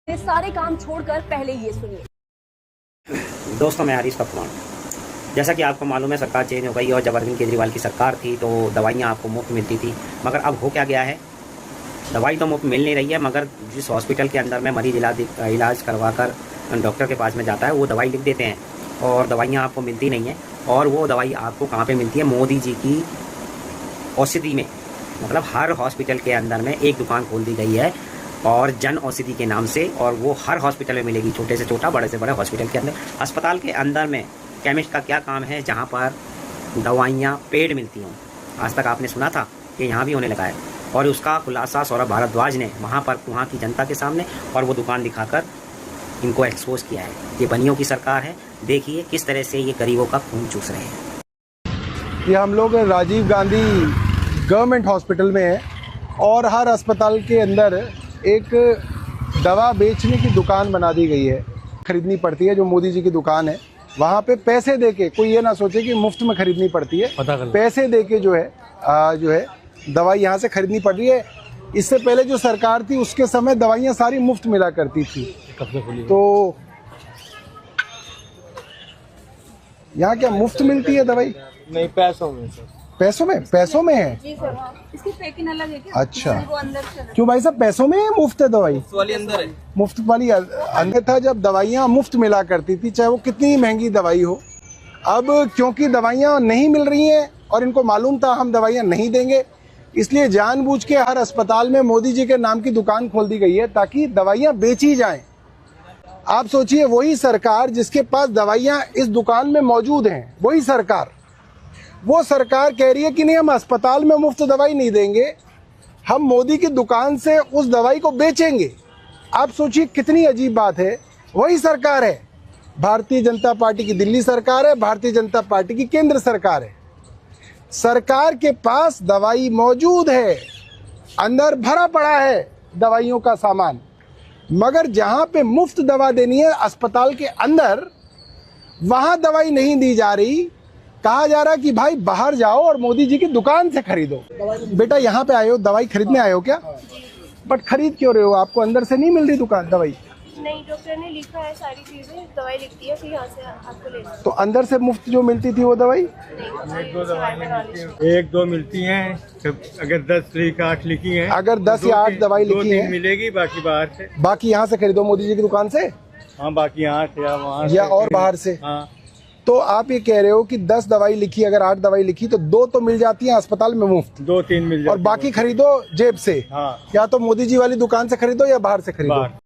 ये सारे काम छोड़कर पहले ये सुनिए। दोस्तों, मैं आरिफ पकवान। जैसा कि आपको मालूम है, सरकार चेंज हो गई और जब अरविंद केजरीवाल की सरकार थी तो दवाइयाँ आपको मुफ्त मिलती थी। मगर अब हो क्या गया है, दवाई तो मुफ्त मिल नहीं रही है, मगर जिस हॉस्पिटल के अंदर में मरीज इलाज करवा कर डॉक्टर के पास में जाता है वो दवाई लिख देते हैं और दवाइयाँ आपको मिलती नहीं हैं। और वो दवाई आपको कहाँ पे मिलती है? मोदी जी की औषधि में। मतलब हर हॉस्पिटल के अंदर में एक दुकान खोल दी गई है और जन औषधि के नाम से, और वो हर हॉस्पिटल में मिलेगी, छोटे से छोटा बड़े से बड़े हॉस्पिटल के अंदर। अस्पताल के अंदर में केमिस्ट का क्या काम है जहाँ पर दवाइयाँ पेड मिलती हों? आज तक आपने सुना था कि यहाँ भी होने लगा है। और उसका खुलासा सौरभ भारद्वाज ने वहाँ की जनता के सामने और वो दुकान दिखाकर इनको एक्सपोज किया है। ये बनियों की सरकार है, देखिए किस तरह से ये गरीबों का खून चूस रहे हैं। ये हम लोग राजीव गांधी गवर्नमेंट हॉस्पिटल में हैं और हर अस्पताल के अंदर एक दवा बेचने की दुकान बना दी गई है, खरीदनी पड़ती है। जो मोदी जी की दुकान है वहाँ पे पैसे देके, कोई ये ना सोचे कि मुफ्त में खरीदनी पड़ती है, पैसे देके जो है दवाई यहाँ से खरीदनी पड़ रही है। इससे पहले जो सरकार थी उसके समय दवाइयाँ सारी मुफ्त मिला करती थी। तो यहाँ क्या मुफ्त मिलती है दवाई? नहीं, पैसों में सर। पैसों में है जी सर, इसकी पैकिंग अलग है क्या? अच्छा, वो अंदर से क्यों भाई साहब पैसों में है मुफ्त है दवाई? वाली अंदर है। मुफ्त वाली अन्यथा जब दवाइयाँ मुफ्त मिला करती थी, चाहे वो कितनी महंगी दवाई हो, अब क्योंकि दवाइयाँ नहीं मिल रही हैं और इनको मालूम था हम दवाइयाँ नहीं देंगे, इसलिए जानबूझ के हर अस्पताल में मोदी जी के नाम की दुकान खोल दी गई है ताकि दवाइयाँ बेची जाएं। आप सोचिए, वही सरकार जिसके पास दवाइयाँ इस दुकान में मौजूद हैं, वही सरकार, वो सरकार कह रही है कि नहीं, हम अस्पताल में मुफ्त दवाई नहीं देंगे, हम मोदी की दुकान से उस दवाई को बेचेंगे। आप सोचिए कितनी अजीब बात है। वही सरकार है, भारतीय जनता पार्टी की दिल्ली सरकार है, भारतीय जनता पार्टी की केंद्र सरकार है। सरकार के पास दवाई मौजूद है, अंदर भरा पड़ा है दवाइयों का सामान, मगर जहां पे मुफ्त दवा देनी है अस्पताल के अंदर, वहां दवाई नहीं दी जा रही। कहा जा रहा है कि भाई बाहर जाओ और मोदी जी की दुकान से खरीदो। बेटा यहाँ पे आए हो, दवाई खरीदने आए हो क्या? बट खरीद क्यों रहे हो? आपको अंदर से नहीं मिल रही दुकान दवाई? नहीं, डॉक्टर ने लिखा है सारी चीजें, दवाई लिखती है, फिर यहाँ से आपको लेना है। तो अंदर से मुफ्त जो मिलती थी वो दवाई? एक दो मिलती हैं, अगर 10 या 8 लिखी हैं, अगर 10 या 8 दवाई लिखी है मिलेगी, बाकी बाहर से। बाकी यहाँ से खरीदो मोदी जी की दुकान से? हाँ, बाकी यहाँ से या वहाँ या और बाहर से? हाँ। तो आप ये कह रहे हो कि 10 दवाई लिखी, अगर 8 दवाई लिखी तो 2 तो मिल जाती है अस्पताल में मुफ्त, 2-3 मिल जाती और बाकी खरीदो जेब से। हाँ। या तो मोदी जी वाली दुकान से खरीदो या बाहर से खरीदो।